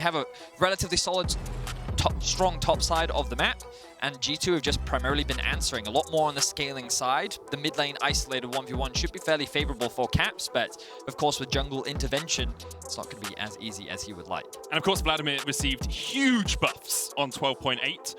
have a relatively solid, strong top side of the map, and G2 have just primarily been answering a lot more on the scaling side. The mid lane isolated 1v1 should be fairly favorable for Caps, but of course with jungle intervention, it's not going to be as easy as he would like. And of course Vladimir received huge buffs on 12.8,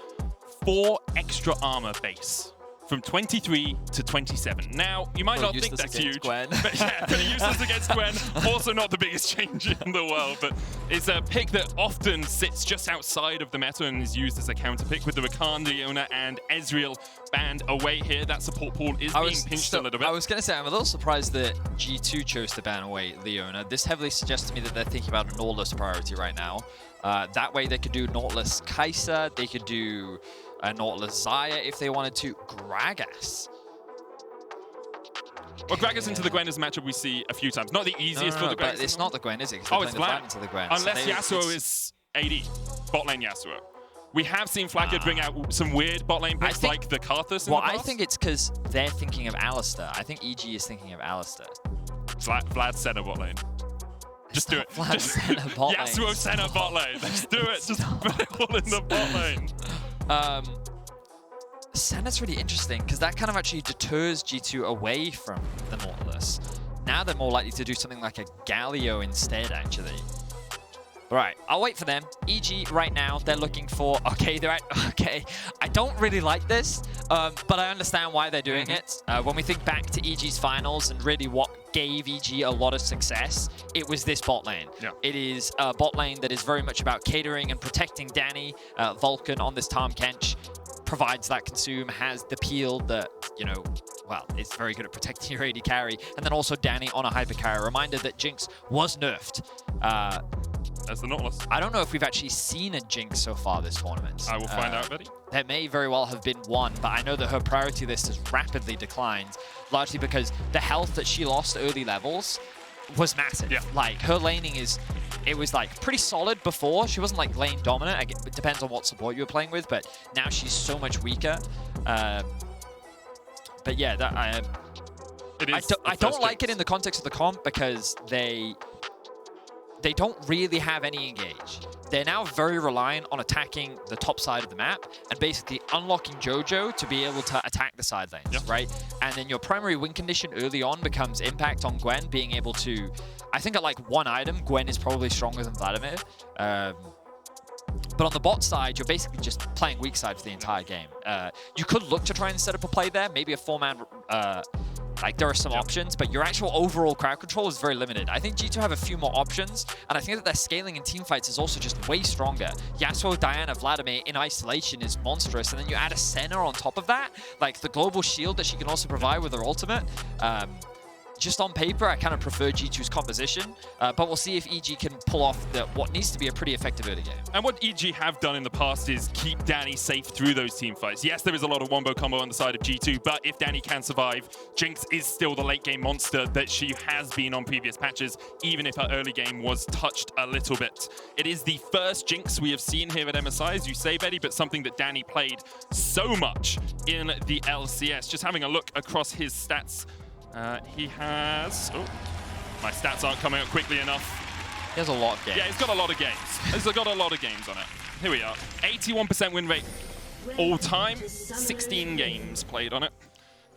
4 extra armor base. From 23 to 27. Now, you might not think that's huge, Gwen. but yeah, pretty useless against Gwen. Also not the biggest change in the world, but it's a pick that often sits just outside of the meta and is used as a counter pick with the Rakan, Leona, and Ezreal banned away here. That support pool is being pinched a little bit. I was going to say, I'm a little surprised that G2 chose to ban away Leona. This heavily suggests to me that they're thinking about a Nautilus priority right now. That way they could do Nautilus Kai'Sa, they could do Nautilus Xayah if they wanted to. Gragas. Well, Gragas into the Gwen is a matchup we see a few times. Not the easiest for the Gwen. But it's not the Gwen, is it? Oh, it's Vlad. Into the Gwen. Unless Yasuo is AD. Bot lane Yasuo. We have seen Flakked bring out some weird bot lane picks like the Karthus in the past. I think it's because they're thinking of Alistar. I think EG is thinking of Alistar. Vlad Senna bot lane. Just do it. Vlad Senna bot lane. Yasuo Senna bot lane. Let's do it. Just put it all in the bot lane. Senna's really interesting because that kind of actually deters G2 away from the Nautilus. Now they're more likely to do something like a Galio instead, actually. Right, I'll wait for them. EG right now, they're looking for, okay, I don't really like this, but I understand why they're doing it. When we think back to EG's finals and really what gave EG a lot of success, it was this bot lane. Yeah. It is a bot lane that is very much about catering and protecting Danny. Vulcan on this Tahm Kench provides that consume, has the peel that, you know, well, it's very good at protecting your AD carry. And then also Danny on a hyper carry. Reminder that Jinx was nerfed. As the Nautilus. I don't know if we've actually seen a Jinx so far this tournament. I will find out, Betty. There may very well have been one, but I know that her priority list has rapidly declined, largely because the health that she lost early levels was massive. Yeah. Like, her laning it was like pretty solid before. She wasn't like lane dominant. It depends on what support you were playing with, but now she's so much weaker. But yeah, that I don't like it in the context of the comp because they don't really have any engage. They're now very reliant on attacking the top side of the map and basically unlocking Jojo to be able to attack the side lanes, right? And then your primary win condition early on becomes impact on Gwen, being able to, I think at like one item, Gwen is probably stronger than Vladimir. But on the bot side, you're basically just playing weak side for the entire game. You could look to try and set up a play there, maybe a 4-man, like there are some options, but your actual overall crowd control is very limited. I think G2 have a few more options, and I think that their scaling in teamfights is also just way stronger. Yasuo, Diana, Vladimir in isolation is monstrous, and then you add a Senna on top of that, like the global shield that she can also provide with her ultimate. Just on paper, I kind of prefer G2's composition, but we'll see if EG can pull off what needs to be a pretty effective early game. And what EG have done in the past is keep Danny safe through those team fights. Yes, there is a lot of wombo combo on the side of G2, but if Danny can survive, Jinx is still the late game monster that she has been on previous patches, even if her early game was touched a little bit. It is the first Jinx we have seen here at MSI, as you say, Betty, but something that Danny played so much in the LCS. Just having a look across his stats, he has... Oh, my stats aren't coming up quickly enough. He has a lot of games. Yeah, he's got a lot of games. He's got a lot of games on it. Here we are. 81% win rate all time. 16 games played on it.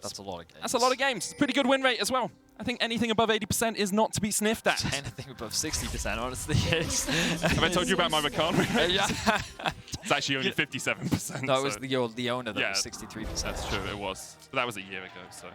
That's a lot of games. That's a lot of games. It's a pretty good win rate as well. I think anything above 80% is not to be sniffed at. Anything above 60%, honestly, is. Have I told you about my Rakan win rate? Yeah. It's actually only 57%. No, it was the Leona that was 63%. That's true, it was. But that was a year ago, so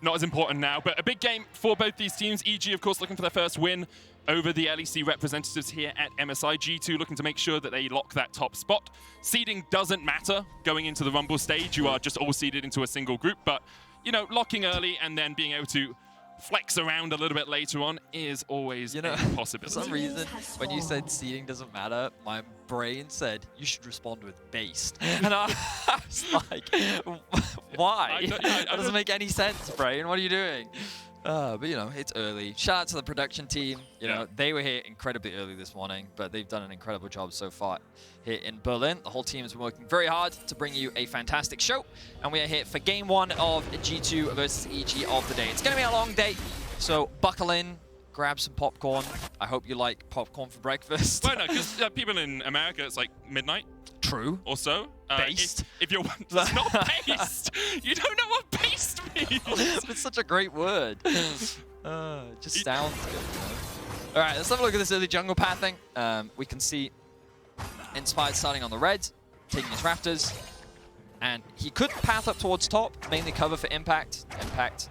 not as important now. But a big game for both these teams. EG, of course, looking for their first win over the LEC representatives here at MSI. G2 looking to make sure that they lock that top spot. Seeding doesn't matter going into the Rumble stage. You are just all seeded into a single group. But, you know, locking early and then being able to flex around a little bit later on is always a possibility. For some reason, when you said seeding doesn't matter, my brain said you should respond with based. And I was like, why? That doesn't make any sense, brain. What are you doing? But, you know, it's early. Shout out to the production team. You know, they were here incredibly early this morning, but they've done an incredible job so far here in Berlin. The whole team has been working very hard to bring you a fantastic show. And we are here for game one of G2 versus EG of the day. It's going to be a long day, so buckle in. grab some popcorn. I hope you like popcorn for breakfast. Well, no, because people in America, it's like midnight. True. Or so. Based. If you're it's not based. You don't know what based means. It's such a great word. It just sounds good. You know? All right, let's have a look at this early jungle pathing. We can see Inspired starting on the red, taking his Raptors. And he could path up towards top, mainly cover for Impact. Impact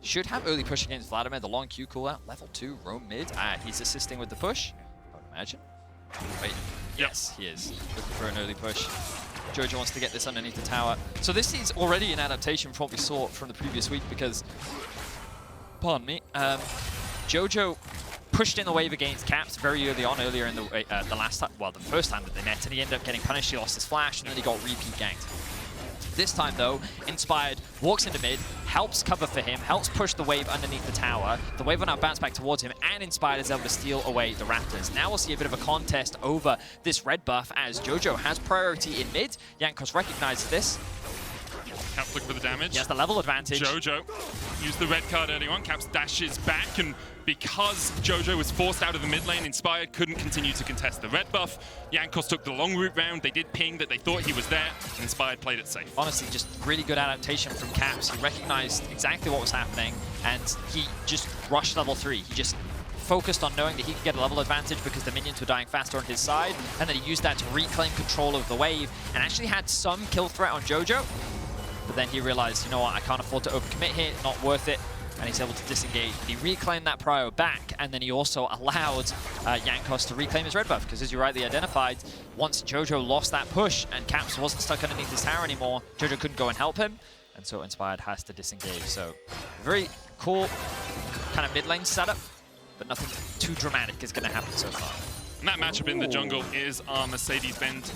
should have early push against Vladimir. The long Q cooldout, level 2, roam mid. He's assisting with the push, I would imagine. Wait, yes, he is. Looking for an early push. Jojo wants to get this underneath the tower. So this is already an adaptation from what we saw from the previous week because, pardon me, Jojo pushed in the wave against Caps very early on, earlier in the last time, well, the first time that they met, and he ended up getting punished. He lost his flash, and then he got repeat ganked. This time, though, Inspired walks into mid, helps cover for him, helps push the wave underneath the tower. The wave will now bounce back towards him, and Inspired is able to steal away the Raptors. Now we'll see a bit of a contest over this red buff as Jojo has priority in mid. Jankos recognizes this. Caps look for the damage. He has the level advantage. Jojo used the red card early on. Caps dashes back, and because Jojo was forced out of the mid lane, Inspired couldn't continue to contest the red buff. Jankos took the long route round. They did ping that they thought he was there. Inspired played it safe. Honestly, just really good adaptation from Caps. He recognized exactly what was happening, and he just rushed level 3. He just focused on knowing that he could get a level advantage because the minions were dying faster on his side, and then he used that to reclaim control of the wave and actually had some kill threat on Jojo. But then he realized, you know what, I can't afford to overcommit here, not worth it, and he's able to disengage. He reclaimed that prio back, and then he also allowed Jankos to reclaim his red buff, because as you rightly identified, once Jojo lost that push and Caps wasn't stuck underneath his tower anymore, Jojo couldn't go and help him, and so Inspired has to disengage. So, very cool kind of mid lane setup, but nothing too dramatic is going to happen so far. And that matchup in the jungle is our Mercedes-Benz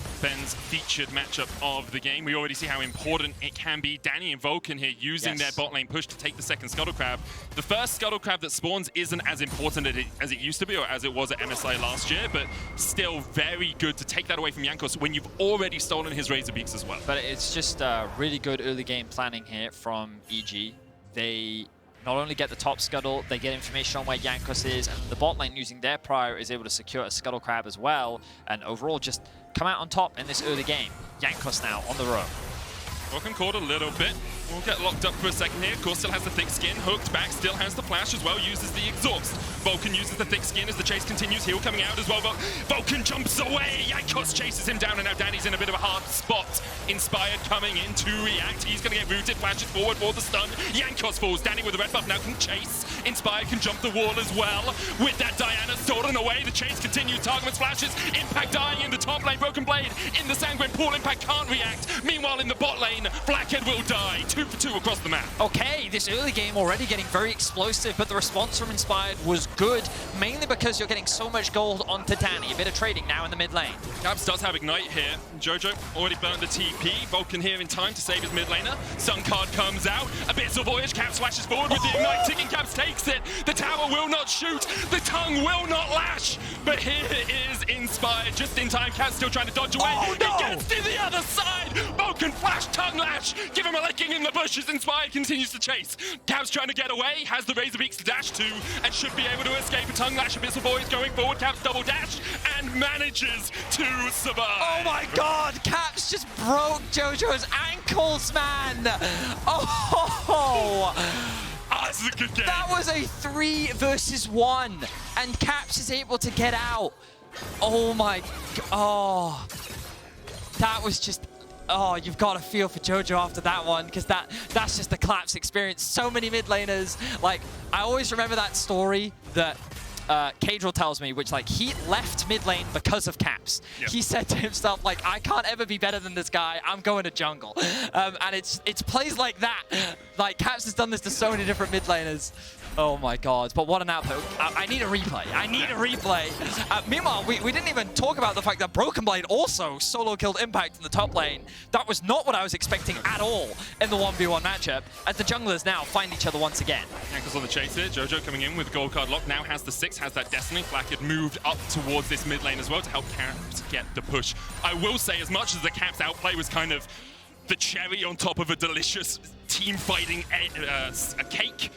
featured matchup of the game. We already see how important it can be. Danny and Vulcan here using their bot lane push to take the second Scuttle Crab. The first Scuttle Crab that spawns isn't as important as it used to be or as it was at MSI last year, but still very good to take that away from Jankos when you've already stolen his Razor Beaks as well. But it's just really good early game planning here from EG. They not only get the top scuttle, they get information on where Jankos is, and the bot lane using their prior is able to secure a Scuttle Crab as well, and overall just come out on top in this early game. Jankos now on the row. Vulcan caught a little bit. We'll get locked up for a second here. Of course, still has the thick skin. Hooked back, still has the flash as well. Uses the exhaust. Vulcan uses the thick skin as the chase continues. Heal coming out as well. Vulcan jumps away. Jankos chases him down, and now Danny's in a bit of a hard spot. Inspired coming in to react. He's going to get rooted. Flashes forward for the stun. Jankos falls. Danny with the red buff now can chase. Inspired can jump the wall as well. With that Diana stolen away, the chase continues. Targamas flashes. Impact dying in the top lane. Broken Blade in the Sanguine pool. Impact can't react. Meanwhile, in the bot lane, Flakked will die. 2 for 2 across the map. Okay, this early game already getting very explosive, but the response from Inspired was good, mainly because you're getting so much gold onto Danny. A bit of trading now in the mid lane. Caps does have Ignite here. Jojo already burnt the TP. Vulcan here in time to save his mid laner. Sun card comes out. Abyssal Voyage. Caps flashes forward with the Ignite. Ticking Caps takes it. The tower will not shoot. The tongue will not lash. But here is Inspired just in time. Caps still trying to dodge away. Oh, no! He gets to the other side. Vulcan flash, tongue lash. Give him a licking in the bushes. Inspired continues to chase. Caps trying to get away. Has the Razor Beaks to dash to and should be able to escape a tongue lash. Abyssal Voyage going forward. Caps double dash and manages to survive. Oh my god! Caps just broke Jojo's ankles, man! Oh! This is a good game. That was a 3 versus 1, and Caps is able to get out. Oh my god. Oh. That was just... Oh, you've got to feel for Jojo after that one, because that's just the collapse experience. So many mid laners. Like, I always remember that story that Cadril tells me, which, like, he left mid lane because of Caps. Yep. He said to himself, like, I can't ever be better than this guy. I'm going to jungle. And it's plays like that. Like, Caps has done this to so many different mid laners. Oh my god, but what an output. I need a replay. I need a replay. Meanwhile, we didn't even talk about the fact that Broken Blade also solo killed Impact in the top lane. That was not what I was expecting at all in the 1v1 matchup, as the junglers now find each other once again. Jankos on the chase here. Jojo coming in with gold card lock. Now has the 6, has that Destiny. Flakked moved up towards this mid lane as well to help Caps get the push. I will say, as much as the Caps outplay was kind of the cherry on top of a delicious team fighting a cake,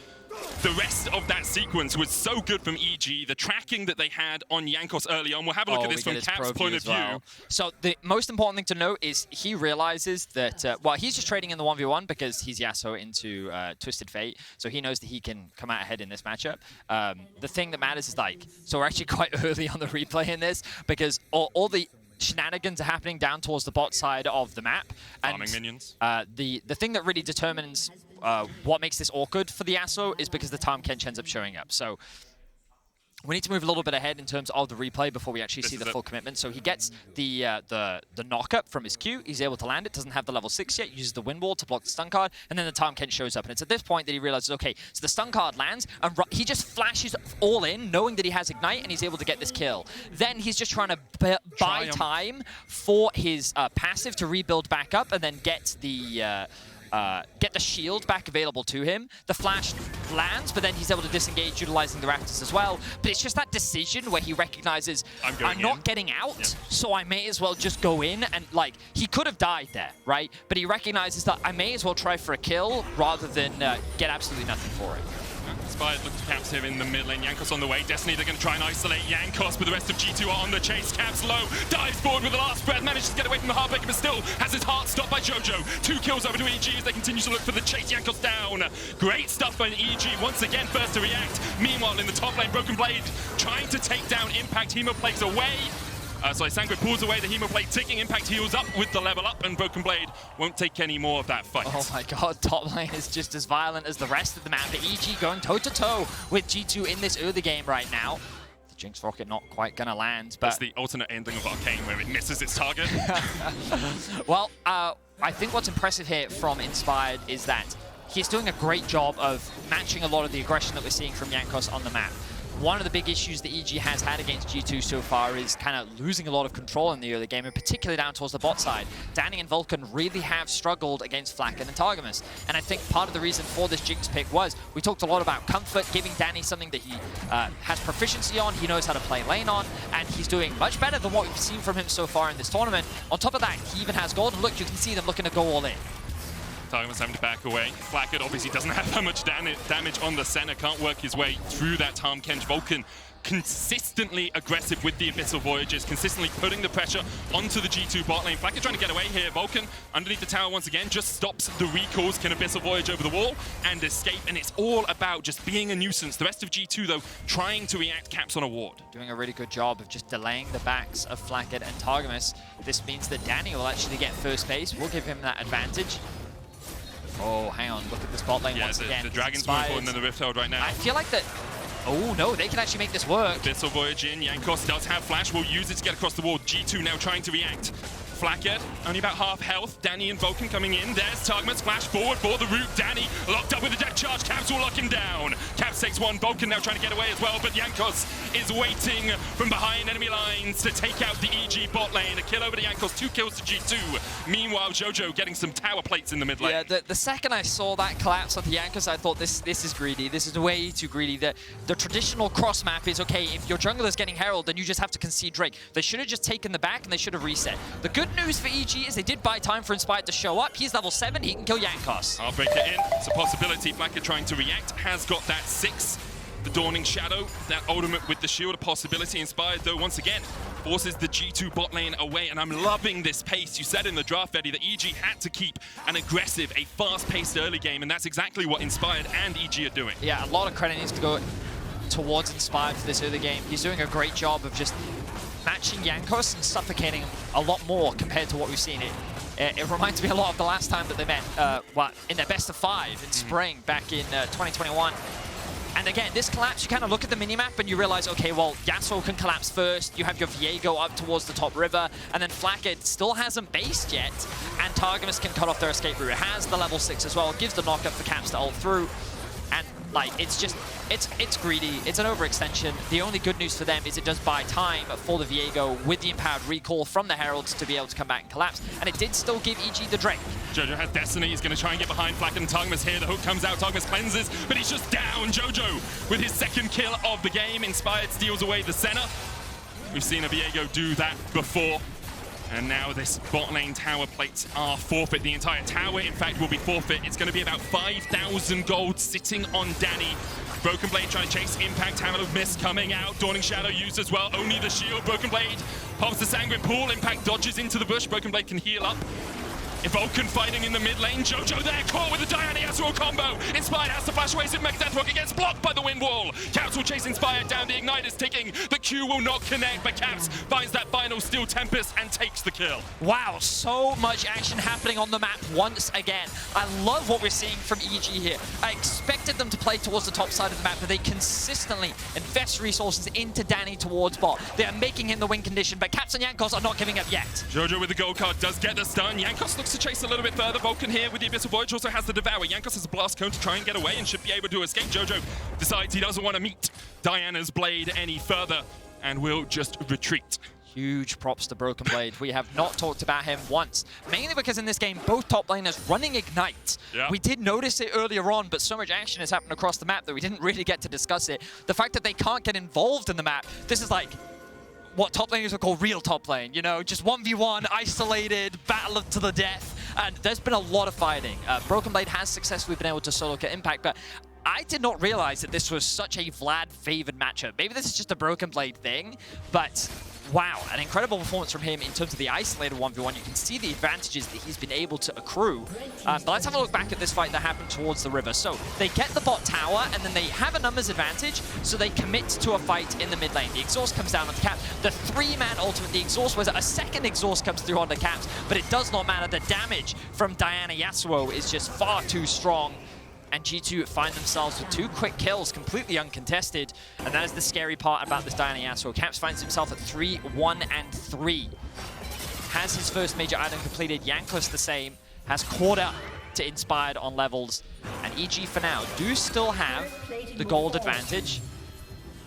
the rest of that sequence was so good from EG. The tracking that they had on Jankos early on. We'll have a look at this from Cap's point of view. So the most important thing to note is he realizes that, well, he's just trading in the 1v1 because he's Yasuo into Twisted Fate. So he knows that he can come out ahead in this matchup. The thing that matters is, like, so we're actually quite early on the replay in this because all the shenanigans are happening down towards the bot side of the map. And farming minions. The thing that really determines what makes this awkward for the Yasuo is because the Tahm Kench ends up showing up. So we need to move a little bit ahead in terms of the replay before we actually see the full commitment. So he gets the knock-up from his Q. He's able to land it. Doesn't have the level 6 yet. Uses the wind wall to block the stun card. And then the Tahm Kench shows up. And it's at this point that he realizes, okay, so the stun card lands. And he just flashes all in, knowing that he has Ignite. And he's able to get this kill. Then he's just trying to buy time for his passive to rebuild back up. And then get the shield back available to him. The flash lands, but then he's able to disengage utilizing the Raptors as well. But it's just that decision where he recognizes, I'm not getting out, so I may as well just go in. And, like, he could have died there, right? But he recognizes that I may as well try for a kill rather than get absolutely nothing for it. Inspired looks to Caps here in the mid lane. Jankos on the way. Destiny, they're going to try and isolate Jankos, but the rest of G2 are on the chase. Caps low, dives forward with the last breath, manages to get away from the Heartbreaker, but still has his heart stopped by Jojo. 2 kills over to EG as they continue to look for the chase. Jankos down. Great stuff by EG, once again first to react. Meanwhile, in the top lane, Broken Blade trying to take down Impact. Hemo plays away. Sangre pulls away the Hemoblade, ticking. Impact heals up with the level up, and Broken Blade won't take any more of that fight. Oh my god, top lane is just as violent as the rest of the map. The EG going toe-to-toe with G2 in this early game right now. The Jinx rocket not quite gonna land, but... That's the alternate ending of Arcane where it misses its target. Well, I think what's impressive here from Inspired is that he's doing a great job of matching a lot of the aggression that we're seeing from Jankos on the map. One of the big issues that EG has had against G2 so far is kind of losing a lot of control in the early game, and particularly down towards the bot side. Danny and Vulcan really have struggled against Flakked and Targamas. And I think part of the reason for this Jinx pick was we talked a lot about comfort, giving Danny something that he has proficiency on, he knows how to play lane on, and he's doing much better than what we've seen from him so far in this tournament. On top of that, he even has gold, and look, you can see them looking to go all in. Targamas having to back away. Flakked obviously doesn't have that much damage on the Senna, can't work his way through that Tahm Kench. Vulcan consistently aggressive with the Abyssal Voyagers, consistently putting the pressure onto the G2 bot lane. Flakked trying to get away here. Vulcan underneath the tower once again, just stops the recalls, can Abyssal Voyage over the wall and escape, and it's all about just being a nuisance. The rest of G2 though, trying to react. Caps on a ward. Doing a really good job of just delaying the backs of Flakked and Targamas. This means that Danny will actually get first base. We'll give him that advantage. Oh, hang on. Look at this bot lane once again. The Dragon's more important than the Rift Herald right now. I feel like that... Oh, no, they can actually make this work. Abyssal Voyage in. Jankos does have flash. We'll use it to get across the wall. G2 now trying to react. Flakked, only about half health. Danny and Vulcan coming in. There's Targamas, flash forward for the root. Danny locked up with a death charge. Caps will lock him down. Caps takes one. Vulcan now trying to get away as well, but Jankos is waiting from behind enemy lines to take out the EG bot lane. A kill over to Jankos, 2 kills to G2. Meanwhile, Jojo getting some tower plates in the mid lane. Yeah, the second I saw that collapse of the Jankos, I thought this is greedy. This is way too greedy. The traditional cross map is, okay, if your jungler's getting Herald, then you just have to concede Drake. They should have just taken the back and they should have reset. The good news for EG is they did buy time for Inspired to show up. He's level 7, he can kill Jankos. Heartbreaker in, it's a possibility. Flakked trying to react, has got that 6. The Dawning Shadow, that ultimate with the shield, a possibility. Inspired though, once again, forces the G2 bot lane away, and I'm loving this pace. You said in the draft, Vedi, that EG had to keep an aggressive, a fast-paced early game, and that's exactly what Inspired and EG are doing. Yeah, a lot of credit needs to go towards Inspired for this early game. He's doing a great job of just matching Jankos and suffocating him a lot more compared to what we've seen. It reminds me a lot of the last time that they met in their best of 5 in spring back in 2021. And again, this collapse, you kind of look at the minimap and you realize, okay, well, Yasuo can collapse first, you have your Viego up towards the top river, and then Flakked still hasn't based yet, and Targamas can cut off their escape route. It has the level 6 as well, it gives the knockup for Caps to ult through. And, like, it's just, it's greedy. It's an overextension. The only good news for them is it does buy time for the Viego with the empowered recall from the Heralds to be able to come back and collapse. And it did still give EG the Drake. Jojo has Destiny. He's going to try and get behind Flakked and Targamas here. The hook comes out. Targamas cleanses, but he's just down. Jojo with his 2nd kill of the game. Inspired steals away the Senna. We've seen a Viego do that before. And now this bot lane tower plates are forfeit. The entire tower, in fact, will be forfeit. It's going to be about 5,000 gold sitting on Danny. Broken Blade trying to chase Impact. Hammer of Mist coming out. Dawning Shadow used as well. Only the shield. Broken Blade pops the Sanguine Pool. Impact dodges into the bush. Broken Blade can heal up. Vulcan fighting in the mid lane. Jojo there, caught with the Diana Yasuo combo. Inspired has to flash away. Mega Death Rocket gets blocked by the wind wall. Caps will chase Inspired down. The Ignite is ticking. The Q will not connect, but Caps finds that final Steel Tempest and takes the kill. Wow, so much action happening on the map once again. I love what we're seeing from EG here. I expected them to play towards the top side of the map, but they consistently invest resources into Danny towards bot. They are making him the win condition, but Caps and Jankos are not giving up yet. Jojo with the gold card does get the stun. Jankos looks to chase a little bit further. Vulcan here with the Abyssal Voyage also has the Devour. Jankos has a blast cone to try and get away and should be able to escape. Jojo decides he doesn't want to meet Diana's blade any further and will just retreat. Huge props to Broken Blade. We have not talked about him once, mainly because in this game, both top laners running Ignite. Yeah. We did notice it earlier on, but so much action has happened across the map that we didn't really get to discuss it. The fact that they can't get involved in the map, this is like what top laners would call real top lane, you know, just 1v1, isolated, battle to the death, and there's been a lot of fighting. Broken Blade has successfully been able to solo kill Impact, but I did not realize that this was such a Vlad-favored matchup. Maybe this is just a Broken Blade thing, but wow, an incredible performance from him in terms of the isolated 1v1. You can see the advantages that he's been able to accrue. But let's have a look back at this fight that happened towards the river. So they get the bot tower, and then they have a numbers advantage, so they commit to a fight in the mid lane. The exhaust comes down on the Cap. The 3-man ultimate, the exhaust was a second exhaust comes through on the Caps, but it does not matter. The damage from Diana Yasuo is just far too strong. And G2 find themselves with 2 quick kills, completely uncontested. And that is the scary part about this Diana Yasuo. Caps finds himself at 3, 1, and 3. Has his first major item completed. Jankos the same. Has caught up to Inspired on levels. And EG for now do still have the gold advantage.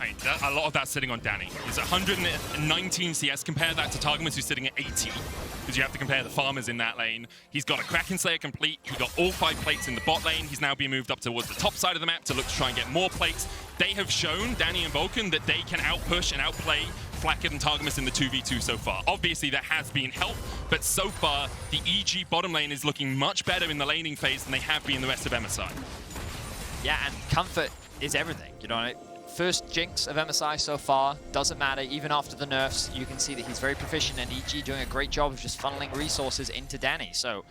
I mean, a lot of that's sitting on Danny. He's 119 CS. Compare that to Targamas, who's sitting at 80. Because you have to compare the farmers in that lane. He's got a Kraken Slayer complete. He got all 5 plates in the bot lane. He's now being moved up towards the top side of the map to look to try and get more plates. They have shown, Danny and Vulcan, that they can outpush and outplay Flakked and Targamas in the 2v2 so far. Obviously, there has been help, but so far, the EG bottom lane is looking much better in the laning phase than they have been in the rest of MSI. Yeah, and comfort is everything, you know. First Jinx of MSI so far, doesn't matter, even after the nerfs, you can see that he's very proficient and EG doing a great job of just funneling resources into Danny. So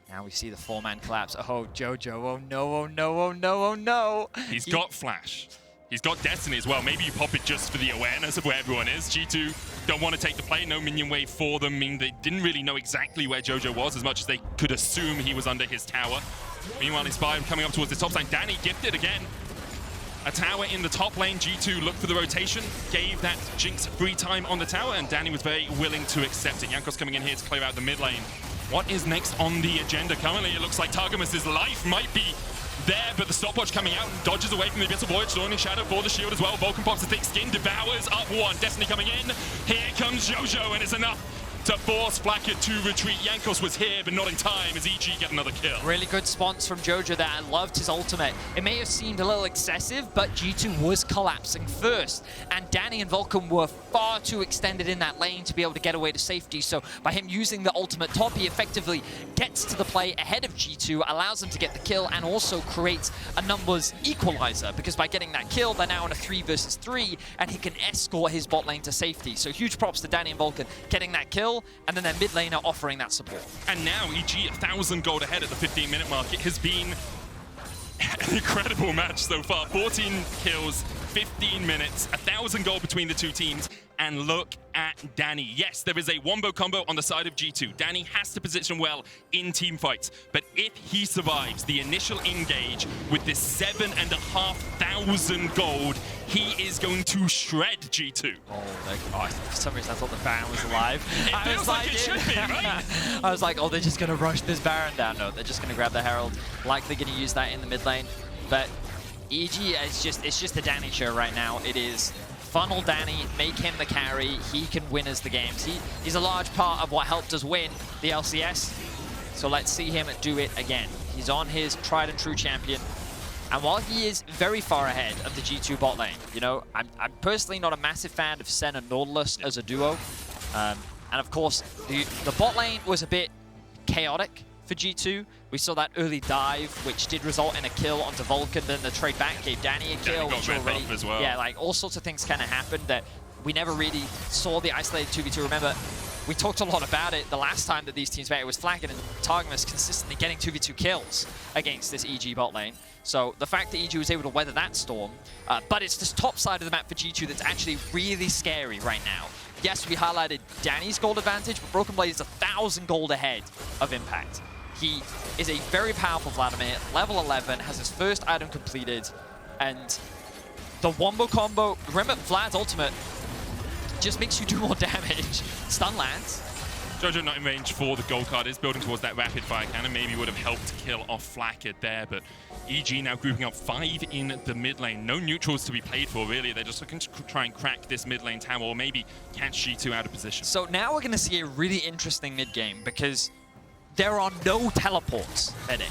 now we see the 4-man collapse. Oh, Jojo, oh no, oh no, oh no, oh no. He's got Flash. He's got Destiny as well. Maybe you pop it just for the awareness of where everyone is. G2 don't want to take the play. No minion wave for them, meaning they didn't really know exactly where Jojo was as much as they could assume he was under his tower. Meanwhile, Inspired coming up towards the top side. Danny gifted again. A tower in the top lane. G2 looked for the rotation, gave that Jinx free time on the tower, and Danny was very willing to accept it. Jankos coming in here to clear out the mid lane. What is next on the agenda? Currently, it looks like Targamas' life might be there, but the stopwatch coming out and dodges away from the Abyssal Voyage. Dawning Shadow for the shield as well. Vulcan pops the thick skin, devours up 1. Destiny coming in. Here comes Jojo, and it's enough to force Flakked to retreat. Jankos was here, but not in time as EG get another kill. Really good spawns from Jojo there. I loved his ultimate. It may have seemed a little excessive, but G2 was collapsing first. And Danny and Vulcan were far too extended in that lane to be able to get away to safety. So by him using the ultimate top, he effectively gets to the play ahead of G2, allows them to get the kill, and also creates a numbers equalizer. Because by getting that kill, they're now in a 3 versus 3, and he can escort his bot lane to safety. So huge props to Danny and Vulcan getting that kill, and then their mid laner offering that support. And now EG 1,000 gold ahead at the 15-minute mark. It has been an incredible match so far. 14 kills, 15 minutes, 1,000 gold between the two teams. And look at Danny. Yes, there is a wombo combo on the side of G2. Danny has to position well in team fights. But if he survives the initial engage with this 7,500 gold, he is going to shred G2. Oh, for some reason I thought the Baron was alive. It feels like it should be, right? I was like, oh, they're just going to rush this Baron down. No, they're just going to grab the Herald. Likely going to use that in the mid lane. But EG, it's just the Danny show right now. It is funnel Danny, make him the carry. He can win us the games. He's a large part of what helped us win the LCS. So let's see him do it again. He's on his tried and true champion. And while he is very far ahead of the G2 bot lane, you know, I'm personally not a massive fan of Senna and Nautilus as a duo. And of course, the bot lane was a bit chaotic for G2. We saw that early dive, which did result in a kill onto Vulcan, then the trade back gave Danny a kill, got red buff as well. Yeah, like all sorts of things kind of happened that we never really saw the isolated 2v2. Remember, we talked a lot about it the last time that these teams met. It was Flakked and Targamas consistently getting 2v2 kills against this EG bot lane. So the fact that EG was able to weather that storm, but it's this top side of the map for G2 that's actually really scary right now. Yes, we highlighted Danny's gold advantage, but Broken Blade is 1,000 gold ahead of Impact. He is a very powerful Vladimir, level 11, has his first item completed, and the wombo combo, remember Vlad's ultimate just makes you do more damage. Stun lands. Jojo not in range for the gold card, is building towards that rapid fire cannon, maybe would have helped kill off Flakked there, but EG now grouping up 5 in the mid lane. No neutrals to be played for, really. They're just looking to try and crack this mid lane tower, or maybe catch G2 out of position. So now we're going to see a really interesting mid game, because there are no teleports, Vedic.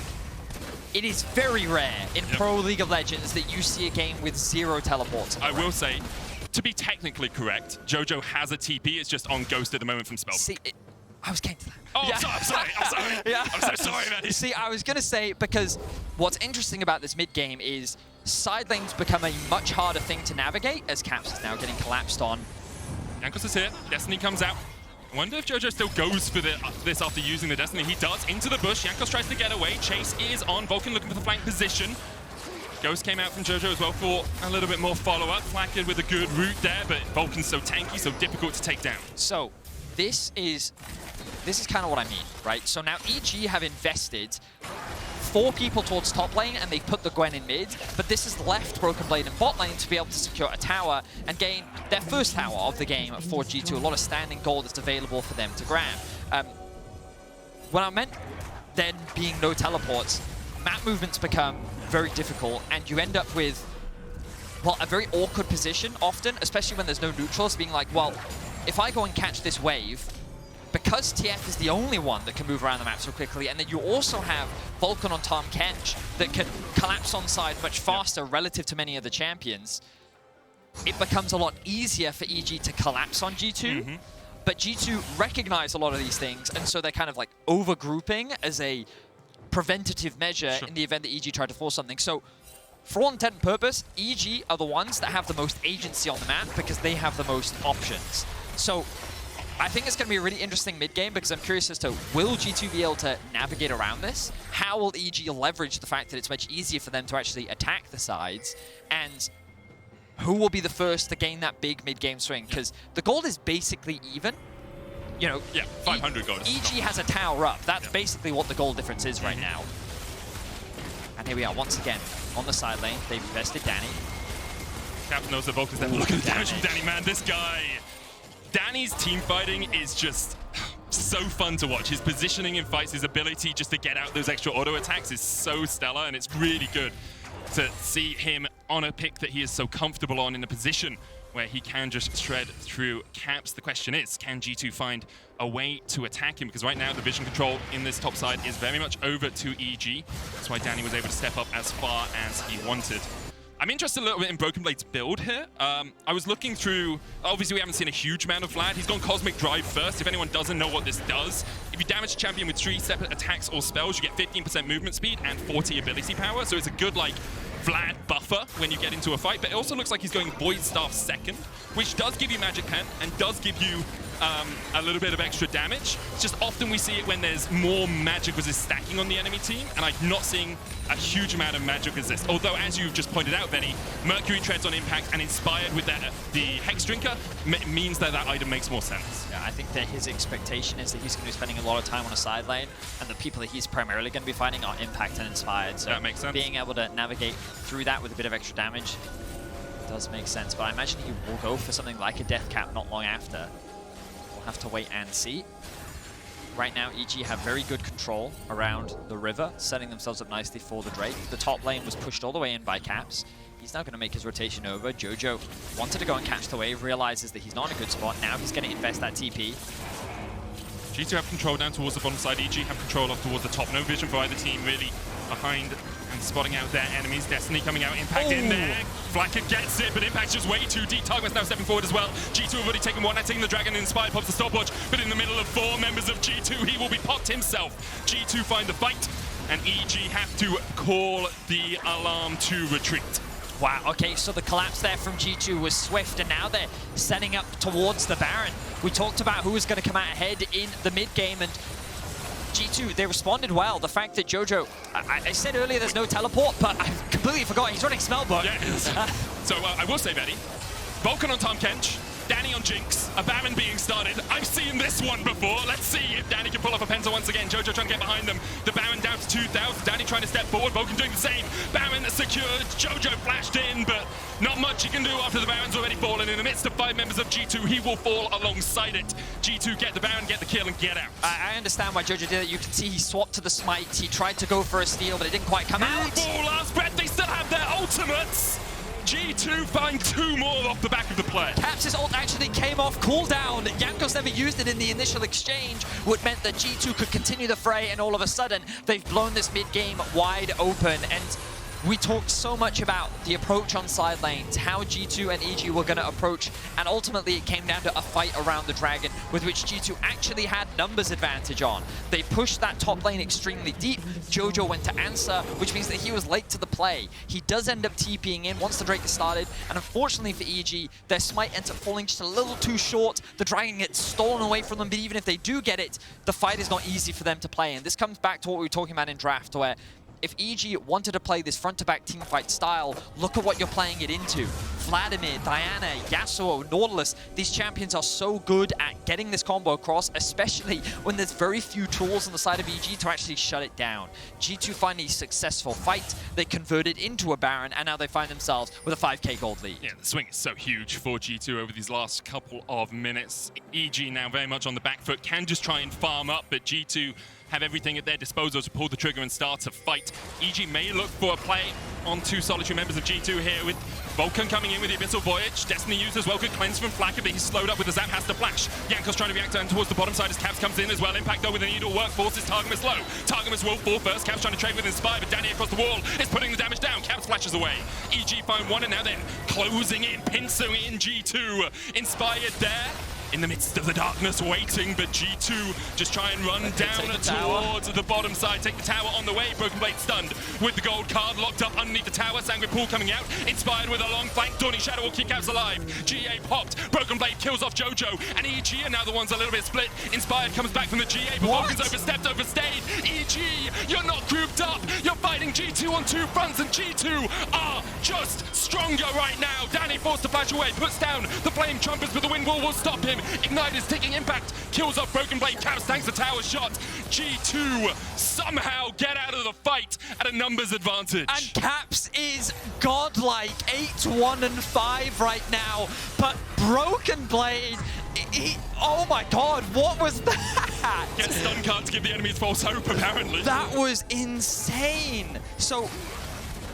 It is very rare in Pro League of Legends that you see a game with 0 teleports. I will say, to be technically correct, Jojo has a TP, it's just on Ghost at the moment from Spellbound. See, I was getting to that. Oh, yeah. I'm sorry. Yeah. I'm so sorry, man. See, I was going to say, because what's interesting about this mid game is side lanes become a much harder thing to navigate, as Caps is now getting collapsed on. Jankos is here. Destiny comes out. I wonder if Jojo still goes for this after using the Destiny. He does, into the bush. Jankos tries to get away. Chase is on. Vulcan looking for the flank position. Ghost came out from Jojo as well for a little bit more follow-up. Flakked with a good route there, but Vulcan's so tanky, so difficult to take down. So, this is kind of what I mean, right? So now EG have invested 4 people towards top lane, and they've put the Gwen in mid, but this has left Broken Blade in bot lane to be able to secure a tower and gain their first tower of the game for G2. A lot of standing gold that's available for them to grab. When I meant then being no teleports, map movements become very difficult, and you end up with, well, a very awkward position often, especially when there's no neutrals, being like, well, if I go and catch this wave, because TF is the only one that can move around the map so quickly, and then you also have Vulcan on Tahm Kench that can collapse on side much faster relative to many of the champions, it becomes a lot easier for EG to collapse on G2. But G2 recognize a lot of these things, and so they're kind of like over-grouping as a preventative measure in the event that EG tried to force something. So for all intent and purpose, EG are the ones that have the most agency on the map because they have the most options. So I think it's going to be a really interesting mid-game, because I'm curious as to, will G2 be able to navigate around this? How will EG leverage the fact that it's much easier for them to actually attack the sides? And who will be the first to gain that big mid-game swing? Because the gold is basically even. You know, 500 gold. EG has a tower up. That's basically what the gold difference is right now. And here we are once again on the side lane. They've invested Danny. Cap knows the Vulcan's there. Look at the damage from Danny, man. This guy. Danny's team fighting is just so fun to watch. His positioning in fights, his ability just to get out those extra auto attacks is so stellar, and it's really good to see him on a pick that he is so comfortable on in a position where he can just shred through Caps. The question is, can G2 find a way to attack him? Because right now the vision control in this top side is very much over to EG. That's why Danny was able to step up as far as he wanted. I'm interested a little bit in Broken Blade's build here. I was looking through, obviously we haven't seen a huge amount of Vlad. He's gone Cosmic Drive first. If anyone doesn't know what this does, if you damage a champion with 3 separate attacks or spells, you get 15% movement speed and 40 ability power. So it's a good, like, Vlad buffer when you get into a fight. But it also looks like he's going Void Staff second, which does give you Magic Pen and does give you a little bit of extra damage. It's just often we see it when there's more magic resist stacking on the enemy team, and I'm not seeing a huge amount of magic resist. Although, as you just pointed out, Benny, Mercury treads on impact and inspired with that, the Hex Drinker means that that item makes more sense. Yeah, I think that his expectation is that he's going to be spending a lot of time on a side lane, and the people that he's primarily going to be fighting are impact and inspired. So that makes sense. Being able to navigate through that with a bit of extra damage does make sense. But I imagine he will go for something like a death cap not long after. We'll have to wait and see. Right now, EG have very good control around the river, setting themselves up nicely for the Drake. The top lane was pushed all the way in by Caps. He's now going to make his rotation over. Jojo wanted to go and catch the wave, realizes that he's not in a good spot. Now he's going to invest that TP. G2 have control down towards the bottom side. EG have control up towards the top. No vision for either team, really. behind and spotting out their enemies. Destiny coming out, Impact in there. Flakked gets it, but Impact's just way too deep. Targamas now stepping forward as well. G2 have already taken one, now taking the Dragon. Inspired pops the stopwatch, but in the middle of 4 members of G2, he will be popped himself. G2 find the fight, and EG have to call the alarm to retreat. Wow, okay, so the collapse there from G2 was swift, and now they're setting up towards the Baron. We talked about who was going to come out ahead in the mid game, and G2, they responded well. The fact that Jojo, I said earlier there's no teleport, but I completely forgot he's running Smellbook. Yeah, so I will say, Vedi, Vulcan on Tahm Kench, Danny on Jinx, a Baron being started. I've seen this one before. Let's see if Danny can pull off a Penta once again. Jojo trying to get behind them. The Baron down to 2,000. Danny trying to step forward. Vulcan doing the same. Baron secured. Jojo flashed in, but not much he can do after the Baron's already fallen. In the midst of 5 members of G2, he will fall alongside it. G2 get the Baron, get the kill, and get out. I understand why Jojo did it. You can see he swapped to the smite. He tried to go for a steal, but it didn't quite come out. Ball last breath. They still have their ultimates. G2 find 2 more off the back of the play. Caps' ult actually came off cooldown. Jankos never used it in the initial exchange, which meant that G2 could continue the fray, and all of a sudden, they've blown this mid-game wide open. And we talked so much about the approach on side lanes, how G2 and EG were going to approach, and ultimately it came down to a fight around the Dragon, with which G2 actually had numbers advantage on. They pushed that top lane extremely deep. Jojo went to answer, which means that he was late to the play. He does end up TPing in once the Drake is started, and unfortunately for EG, their smite ends up falling just a little too short. The Dragon gets stolen away from them, but even if they do get it, the fight is not easy for them to play. And this comes back to what we were talking about in draft, where if EG wanted to play this front-to-back teamfight style, look at what you're playing it into. Vladimir, Diana, Yasuo, Nautilus, these champions are so good at getting this combo across, especially when there's very few tools on the side of EG to actually shut it down. G2 find a successful fight, they converted into a Baron, and now they find themselves with a 5k gold lead. Yeah, the swing is so huge for G2 over these last couple of minutes. EG now very much on the back foot, can just try and farm up, but G2 have everything at their disposal to pull the trigger and start to fight. EG may look for a play on 2 solitary members of G2 here, with Vulcan coming in with the Abyssal Voyage. Destiny used as well, good cleanse from Flakked, but he's slowed up with the Zap, has to flash. Jankos trying to react down towards the bottom side as Caps comes in as well. Impact though with the needle work forces Targamas low. Targamas will fall first, Caps trying to trade with Inspire, but Danny across the wall is putting the damage down. Caps flashes away. EG find one, and now they're closing in, pincering in G2. Inspired there, in the midst of the darkness waiting, but G2 just try and run down towards the bottom side. Take the tower on the way. Broken Blade stunned with the gold card locked up underneath the tower. Sanguine Pool coming out. Inspired with a long flank. Dawning Shadow will keep Caps alive. GA popped. Broken Blade kills off Jojo. And EG are now the ones a little bit split. Inspired comes back from the GA, but Vulcan's overstepped, overstayed. EG, you're not grouped up. You're fighting G2 on 2 fronts, and G2 are just stronger right now. Danny forced to flash away. Puts down the Flame Trumpets, but the Wind Wall will stop him. Ignite is taking Impact, kills off Broken Blade. Caps tanks the tower shot. G2 somehow get out of the fight at a numbers advantage. And Caps is godlike, 8-1-5 right now. But Broken Blade, oh my god, what was that? Gets stun card to give the enemies false hope, apparently. That was insane. So,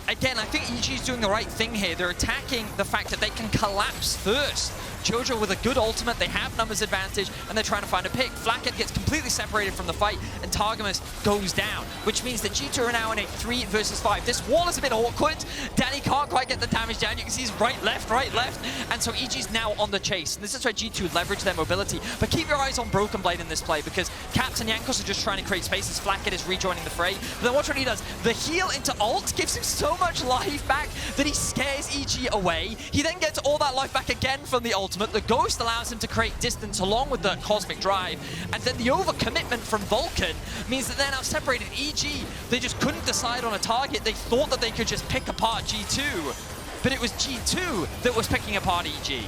again, I think EG is doing the right thing here. They're attacking the fact that they can collapse first. Jojo with a good ultimate, they have numbers advantage, and they're trying to find a pick. Flakked gets completely separated from the fight, and Targamas goes down, which means that G2 are now in a 3 versus 5. This wall is a bit awkward. Danny can't quite get the damage down. You can see he's right, left, and so EG's now on the chase. And this is where G2 leverage their mobility. But keep your eyes on Broken Blade in this play, because Caps and Jankos are just trying to create spaces. Flakked is rejoining the fray. But then watch what he does. The heal into ult gives him so much life back that he scares EG away. He then gets all that life back again from the ultimate. The Ghost allows him to create distance along with the Cosmic Drive, and then the overcommitment from Vulcan means that they're now separated. EG, they just couldn't decide on a target. They thought that they could just pick apart G2, but it was G2 that was picking apart EG.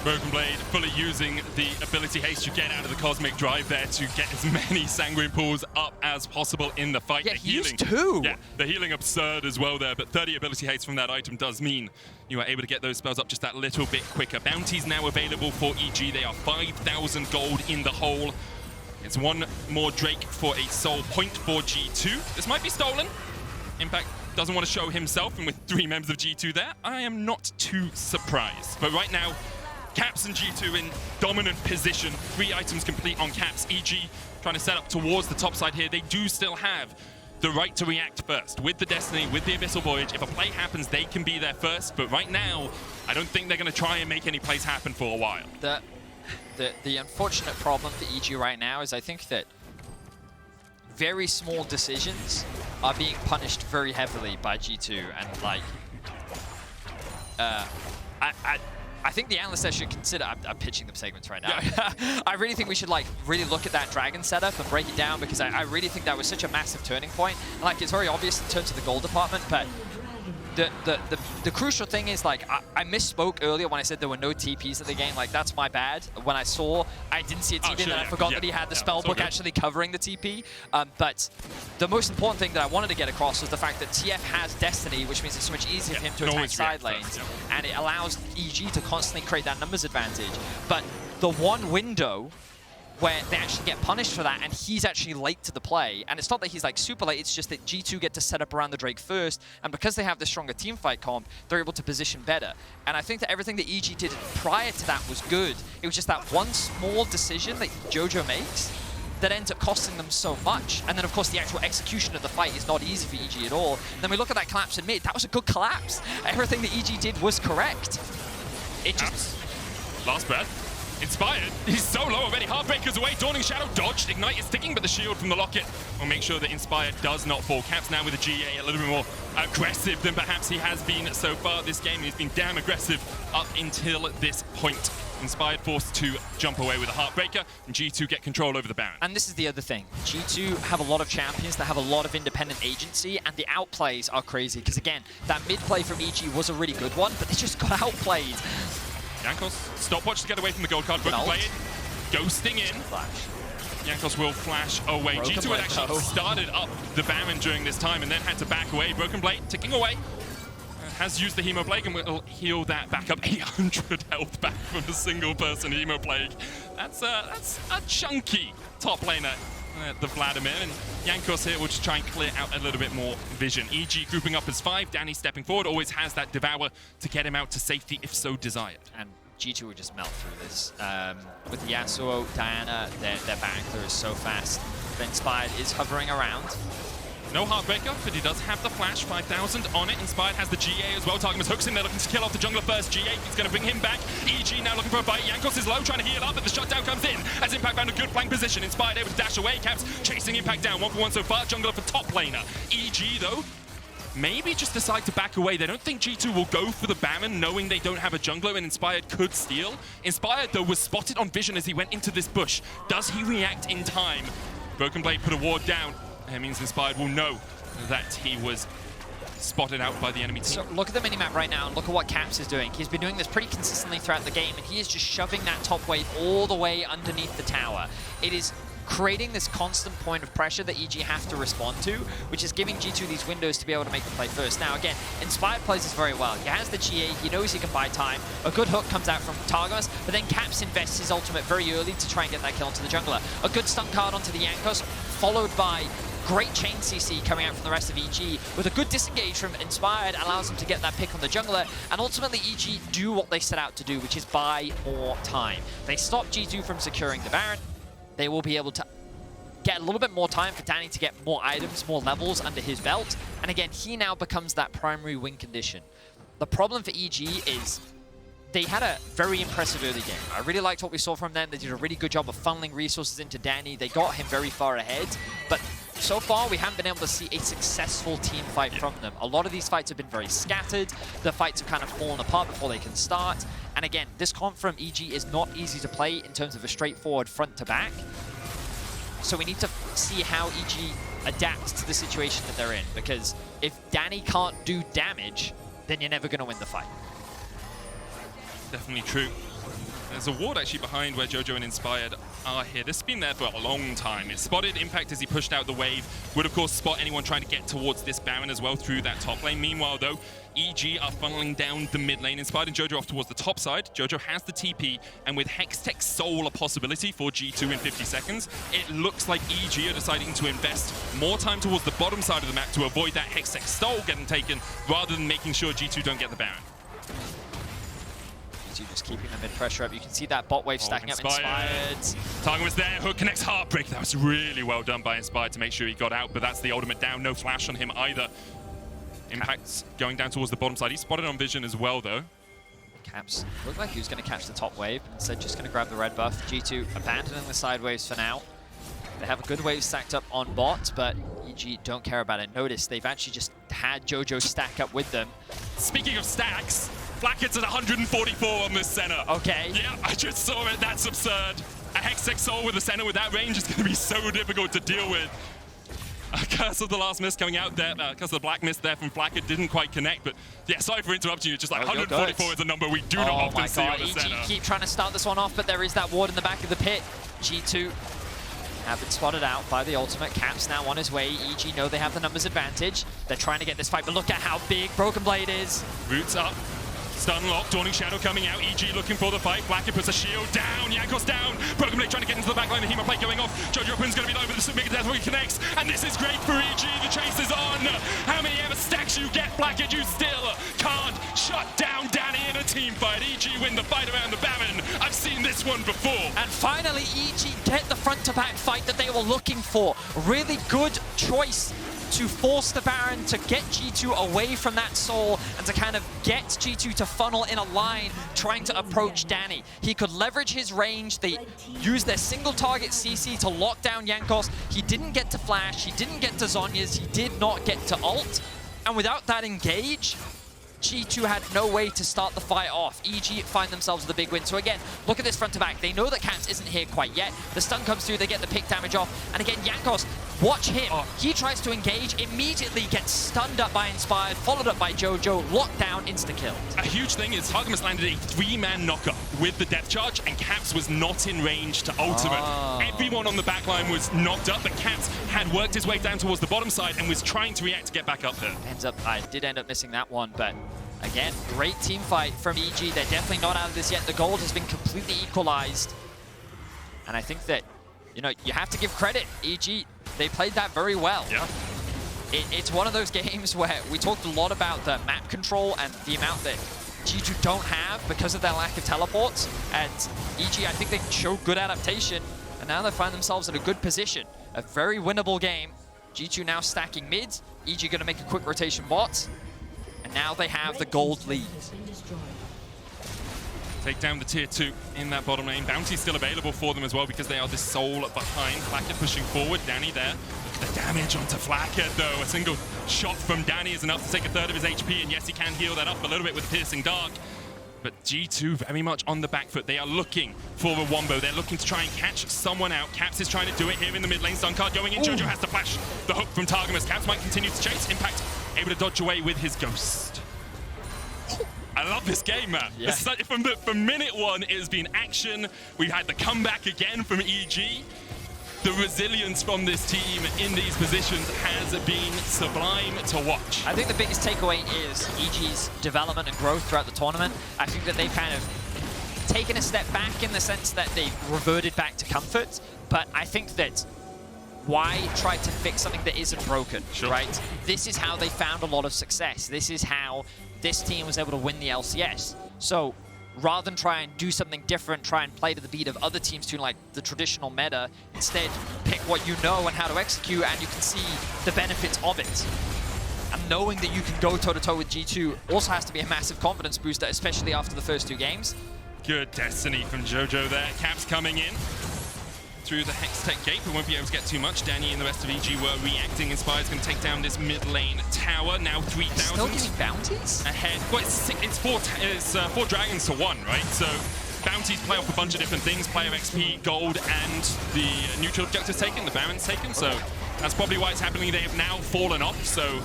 Broken Blade fully using the ability haste to get out of the Cosmic Drive there to get as many Sanguine Pools up as possible in the fight. Yeah, the he healing, used 2. Yeah, the healing absurd as well there, but 30 ability haste from that item does mean you are able to get those spells up just that little bit quicker. Bounties now available for EG. They are 5,000 gold in the hole. It's one more Drake for a soul point for G2. This might be stolen. Impact doesn't want to show himself, and with 3 members of G2 there, I am not too surprised. But right now, Caps and G2 in dominant position. 3 items complete on Caps. EG trying to set up towards the top side here. They do still have the right to react first. With the Destiny, with the Abyssal Voyage, if a play happens, they can be there first. But right now, I don't think they're going to try and make any plays happen for a while. The unfortunate problem for EG right now is I think that very small decisions are being punished very heavily by G2, and like, I think the analysts there should consider. I'm pitching them segments right now. Yeah. I really think we should like really look at that dragon setup and break it down, because I really think that was such a massive turning point. And, like, it's very obvious in terms of the goal department, but the crucial thing is, like, I misspoke earlier when I said there were no TPs at the game. Like, that's my bad. When I saw, I didn't see a TP, and I forgot that he had the spellbook actually covering the TP. But the most important thing that I wanted to get across was the fact that TF has Destiny, which means it's so much easier for him to attack side lanes, and it allows EG to constantly create that numbers advantage. But the one window where they actually get punished for that, and he's actually late to the play. And it's not that he's like super late, it's just that G2 get to set up around the Drake first, and because they have the stronger teamfight comp, they're able to position better. And I think that everything that EG did prior to that was good. It was just that one small decision that Jojo makes that ends up costing them so much. And then, of course, the actual execution of the fight is not easy for EG at all. And then we look at that collapse in mid. That was a good collapse. Everything that EG did was correct. It just... Last breath. Inspired, he's so low already. Heartbreaker's away, Dawning Shadow dodged. Ignite is sticking, but the shield from the Locket will make sure that Inspired does not fall. Caps now with a GA, a little bit more aggressive than perhaps he has been so far this game. He's been damn aggressive up until this point. Inspired forced to jump away with a Heartbreaker, and G2 get control over the Baron. And this is the other thing. G2 have a lot of champions that have a lot of independent agency, and the outplays are crazy. Because again, that mid play from EG was a really good one, but they just got outplayed. Jankos, stopwatch to get away from the gold card. Broken Blade, ghosting in. Jankos will flash away. Broken G2 had actually started up the Baron during this time and then had to back away. Broken Blade ticking away. Has used the Hemo Plague and will heal that back up. 800 health back from a single person Hemo Plague. That's a chunky top laner. The Vladimir, and Jankos here will just try and clear out a little bit more vision. EG grouping up as 5, Danny stepping forward, always has that Devour to get him out to safety if so desired. And G2 would just melt through this. With Yasuo, Diana, their back there is so fast. The Inspired is hovering around. No Heartbreaker, but he does have the flash, 5,000 on it. Inspired has the GA as well. Targamas hooks him, they're looking to kill off the jungler first. GA is going to bring him back. EG now looking for a bite. Jankos is low, trying to heal up, but the shutdown comes in as Impact found a good flank position. Inspired able to dash away. Caps chasing Impact down, 1-for-1 so far. Jungler for top laner. EG though, maybe just decide to back away. They don't think G2 will go for the Baron, knowing they don't have a jungler and Inspired could steal. Inspired though was spotted on vision as he went into this bush. Does he react in time? Broken Blade put a ward down. That means Inspired will know that he was spotted out by the enemy team. So look at the minimap right now and look at what Caps is doing. He's been doing this pretty consistently throughout the game, and he is just shoving that top wave all the way underneath the tower. It is creating this constant point of pressure that EG have to respond to, which is giving G2 these windows to be able to make the play first. Now again, Inspired plays this very well. He has the GA, he knows he can buy time. A good hook comes out from Targamas, but then Caps invests his ultimate very early to try and get that kill onto the jungler. A good stun card onto the Jankos, followed by great chain CC coming out from the rest of EG, with a good disengage from Inspired, allows them to get that pick on the jungler, and ultimately EG do what they set out to do, which is buy more time. They stop G2 from securing the Baron. They will be able to get a little bit more time for Danny to get more items, more levels under his belt, and again, he now becomes that primary win condition. The problem for EG is they had a very impressive early game. I really liked what we saw from them. They did a really good job of funneling resources into Danny. They got him very far ahead, but so far we haven't been able to see a successful team fight from them. A lot of these fights have been very scattered. The fights have kind of fallen apart before they can start. And again, this comp from EG is not easy to play in terms of a straightforward front to back. So we need to see how EG adapts to the situation that they're in, because if Danny can't do damage, then you're never going to win the fight. Definitely true. There's a ward actually behind where Jojo and Inspired are here. This has been there for a long time. It spotted Impact as he pushed out the wave. Would, of course, spot anyone trying to get towards this Baron as well through that top lane. Meanwhile, though, EG are funneling down the mid lane. Inspired and Jojo off towards the top side. Jojo has the TP, and with Hextech Soul a possibility for G2 in 50 seconds, it looks like EG are deciding to invest more time towards the bottom side of the map to avoid that Hextech Soul getting taken, rather than making sure G2 don't get the Baron. G2 just keeping the mid-pressure up. You can see that bot wave stacking up. Inspired. Targamas there, hook connects Heartbreak. That was really well done by Inspired to make sure he got out, but that's the ultimate down. No flash on him either. Impact's going down towards the bottom side. He's spotted on vision as well, though. Caps looked like he was going to catch the top wave, instead just going to grab the red buff. G2 abandoning the side waves for now. They have a good wave stacked up on bot, but EG don't care about it. Notice they've actually just had Jojo stack up with them. Speaking of stacks, Flakked at 144 on this Senna. Okay. Yeah, I just saw it. That's absurd. A Hextech Soul with a Senna with that range is going to be so difficult to deal with. Curse of the last mist coming out there, curse of the black mist there from Flakked didn't quite connect, but yeah, sorry for interrupting you. Just like 144 is a number we do not often see on the Senna. EG keep trying to start this one off, but there is that ward in the back of the pit. G2 have been spotted out by the ultimate. Caps now on his way. EG know they have the numbers advantage. They're trying to get this fight, but look at how big Broken Blade is. Roots up. Stun lock, Dawning Shadow coming out, EG looking for the fight, Flakked puts a shield down, Jankos down, Broken Blade trying to get into the backline, the Hema plate going off, Jojopyun's going to be live with the Super Death when he connects, and this is great for EG, the chase is on! How many ever stacks you get, Flakked, you still can't shut down Danny in a team fight. EG win the fight around the Baron, I've seen this one before. And finally EG get the front-to-back fight that they were looking for. Really good choice to force the Baron to get G2 away from that soul and to kind of get G2 to funnel in a line trying to approach Danny. He could leverage his range. They used their single target CC to lock down Jankos. He didn't get to flash. He didn't get to Zhonya's. He did not get to ult. And without that engage, G2 had no way to start the fight off. EG find themselves with a big win. So again, look at this front to back. They know that Caps isn't here quite yet. The stun comes through, they get the pick damage off. And again, Jankos, watch him. He tries to engage, immediately gets stunned up by Inspired, followed up by Jojo, locked down, insta-kill. A huge thing is Targamas landed a 3-man knocker with the depth charge, and Caps was not in range to ultimate. Everyone on the backline was knocked up, but Caps had worked his way down towards the bottom side and was trying to react to get back up there. I did end up missing that one, but again, great team fight from EG. They're definitely not out of this yet. The gold has been completely equalized. And I think that, you know, you have to give credit. EG, they played that very well. Yeah. It's one of those games where we talked a lot about the map control and the amount that G2 don't have because of their lack of teleports. And EG, I think they showed good adaptation. And now they find themselves in a good position. A very winnable game. G2 now stacking mid. EG going to make a quick rotation bot. And now they have the gold lead. Take down the tier 2 in that bottom lane. Bounty's still available for them as well because they are this soul behind. Flakked pushing forward. Danny there. Look at the damage onto Flakked though. A single shot from Danny is enough to take a third of his HP. And yes, he can heal that up a little bit with Piercing Dark. But G2 very much on the back foot. They are looking for a wombo. They're looking to try and catch someone out. Caps is trying to do it here in the mid lane. Stun card going in. Jojo has to flash the hook from Targamas. Caps might continue to chase. Impact able to dodge away with his ghost. I love this game, man. Yeah. From minute one, it has been action. We've had the comeback again from EG. The resilience from this team in these positions has been sublime to watch. I think the biggest takeaway is EG's development and growth throughout the tournament. I think that they've kind of taken a step back in the sense that they've reverted back to comfort, but I think that why try to fix something that isn't broken, right? This is how they found a lot of success. This is how this team was able to win the LCS. So rather than try and do something different, try and play to the beat of other teams doing like the traditional meta, instead pick what you know and how to execute, and you can see the benefits of it. And knowing that you can go toe-to-toe with G2 also has to be a massive confidence booster, especially after the first 2 games. Good destiny from Jojo there. Caps coming in through the Hextech gate, but won't be able to get too much. Danny and the rest of EG were reacting. Inspired's going to take down this mid lane tower. Now 3,000. Still getting bounties? Ahead. Well, it's 4 dragons to 1, right? So bounties play off a bunch of different things. Player XP, gold, and the neutral objectives taken, the Baron's taken. So that's probably why it's happening. They have now fallen off. So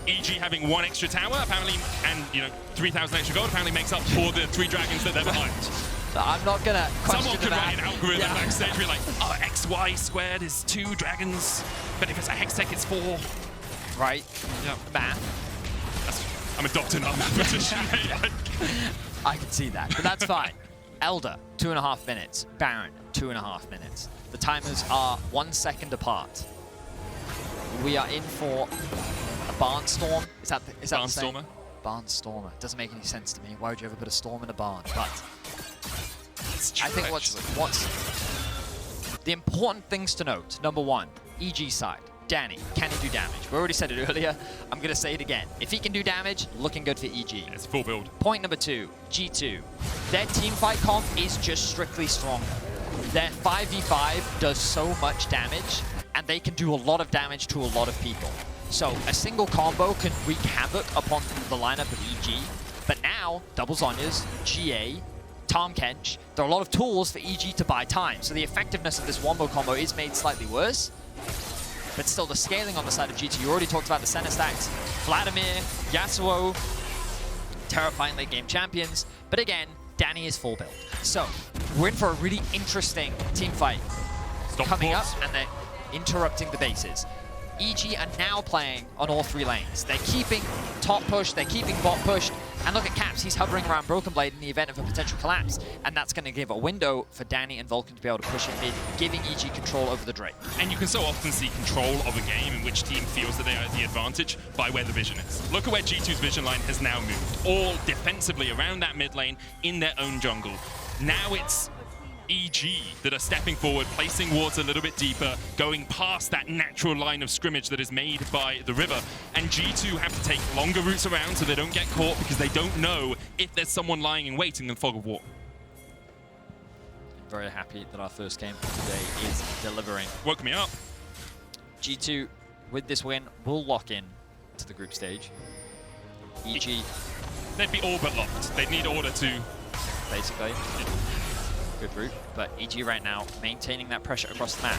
EG having 1 extra tower, apparently, and 3,000 extra gold apparently makes up for the 3 dragons that they're behind. I'm not gonna question Someone could write an algorithm yeah. backstage, be like, oh, XY squared is 2 dragons, but if it's a Hextech, it's 4. Right. Yeah. Math. I'm adopting our mathematician. I can see that, but that's fine. Elder, 2.5 minutes. Baron, 2.5 minutes. The timers are 1 second apart. We are in for a Barnstorm. Is that the same? Barnstormer. Barnstormer. Doesn't make any sense to me. Why would you ever put a storm in a barn? But True, I think what's the important things to note. Number one, EG side. Danny, can he do damage? We already said it earlier. I'm going to say it again. If he can do damage, looking good for EG. It's full build. Point number two, G2. Their teamfight comp is just strictly stronger. Their 5v5 does so much damage, and they can do a lot of damage to a lot of people. So a single combo can wreak havoc upon the lineup of EG. But now, double Zhonya's, GA, Tahm Kench, there are a lot of tools for EG to buy time. So the effectiveness of this wombo combo is made slightly worse. But still, the scaling on the side of G2, you already talked about the Senna stacks. Vladimir, Yasuo, terrifying late game champions. But again, Danny is full build. So we're in for a really interesting team fight coming up, and they're interrupting the bases. EG are now playing on all three lanes. They're keeping top push, they're keeping bot push, and look at Caps, he's hovering around Broken Blade in the event of a potential collapse, and that's going to give a window for Danny and Vulcan to be able to push in mid, giving EG control over the Drake. And you can so often see control of a game in which team feels that they are at the advantage by where the vision is. Look at where G2's vision line has now moved, all defensively around that mid lane in their own jungle. Now it's EG that are stepping forward, placing wards a little bit deeper, going past that natural line of scrimmage that is made by the river. And G2 have to take longer routes around so they don't get caught, because they don't know if there's someone lying in wait in the fog of war. I'm very happy that our first game today is delivering. Woke me up. G2, with this win, will lock in to the group stage. EG, They'd be all but locked. They'd need order to... basically. Good route, but EG right now maintaining that pressure across the map.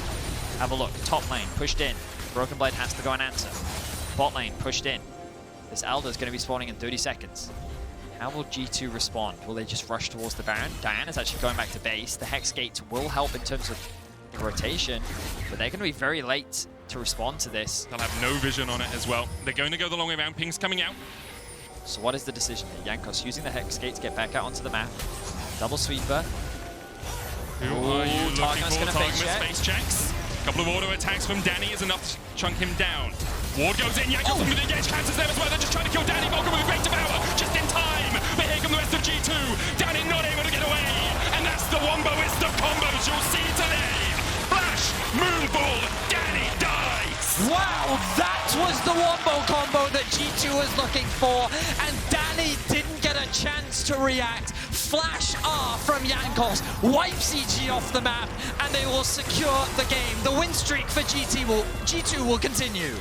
Have a look, top lane pushed in. Broken Blade has to go and answer. Bot lane pushed in. This Elder's going to be spawning in 30 seconds. How will G2 respond? Will they just rush towards the Baron? Diana's actually going back to base. The Hex Gates will help in terms of the rotation, but they're going to be very late to respond to this. They'll have no vision on it as well. They're going to go the long way around. Ping's coming out. So what is the decision here? Jankos using the Hex Gate to get back out onto the map. Double sweeper. Who are you looking for? Targamas face checks. A couple of auto attacks from Danny is enough to chunk him down. Ward goes in, Jankos with the engage counters there as well. They're just trying to kill Danny. Vulcan with a great devour, just in time. But here come the rest of G2. Danny not able to get away. And that's the wombo, it's the combos you'll see today. Flash, Moonfall, Danny dies. Wow, that was the wombo combo that G2 was looking for. And Danny didn't get a chance to react. Flash R from Jankos wipes EG off the map, and they will secure the game. The win streak for G2 will continue.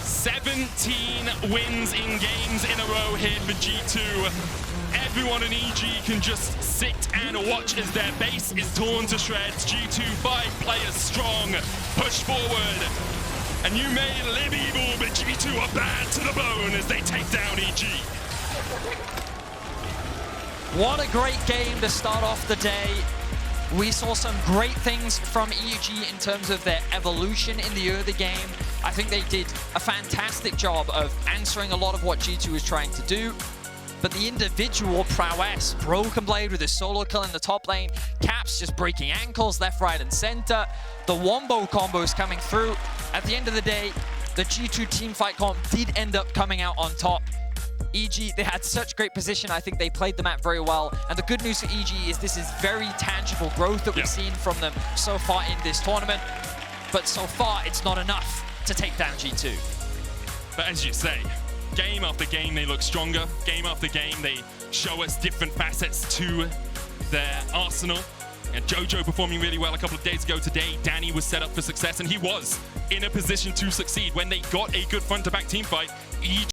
17 wins in games in a row here for G2. Everyone in EG can just sit and watch as their base is torn to shreds. G2 5 players strong, push forward. And you may live evil, but G2 are bad to the bone as they take down EG. What a great game to start off the day. We saw some great things from EG in terms of their evolution in the early game. I think they did a fantastic job of answering a lot of what G2 was trying to do. But the individual prowess, Broken Blade with his solo kill in the top lane, Caps just breaking ankles left, right, and center. The wombo combos coming through. At the end of the day, the G2 teamfight comp did end up coming out on top. EG, they had such great position. I think they played the map very well. And the good news for EG is this is very tangible growth that we've seen from them so far in this tournament. But so far, it's not enough to take down G2. But as you say, game after game, they look stronger. Game after game, they show us different facets to their arsenal. And Jojo performing really well a couple of days ago. Today, Danny was set up for success, and he was in a position to succeed when they got a good front-to-back team fight. EG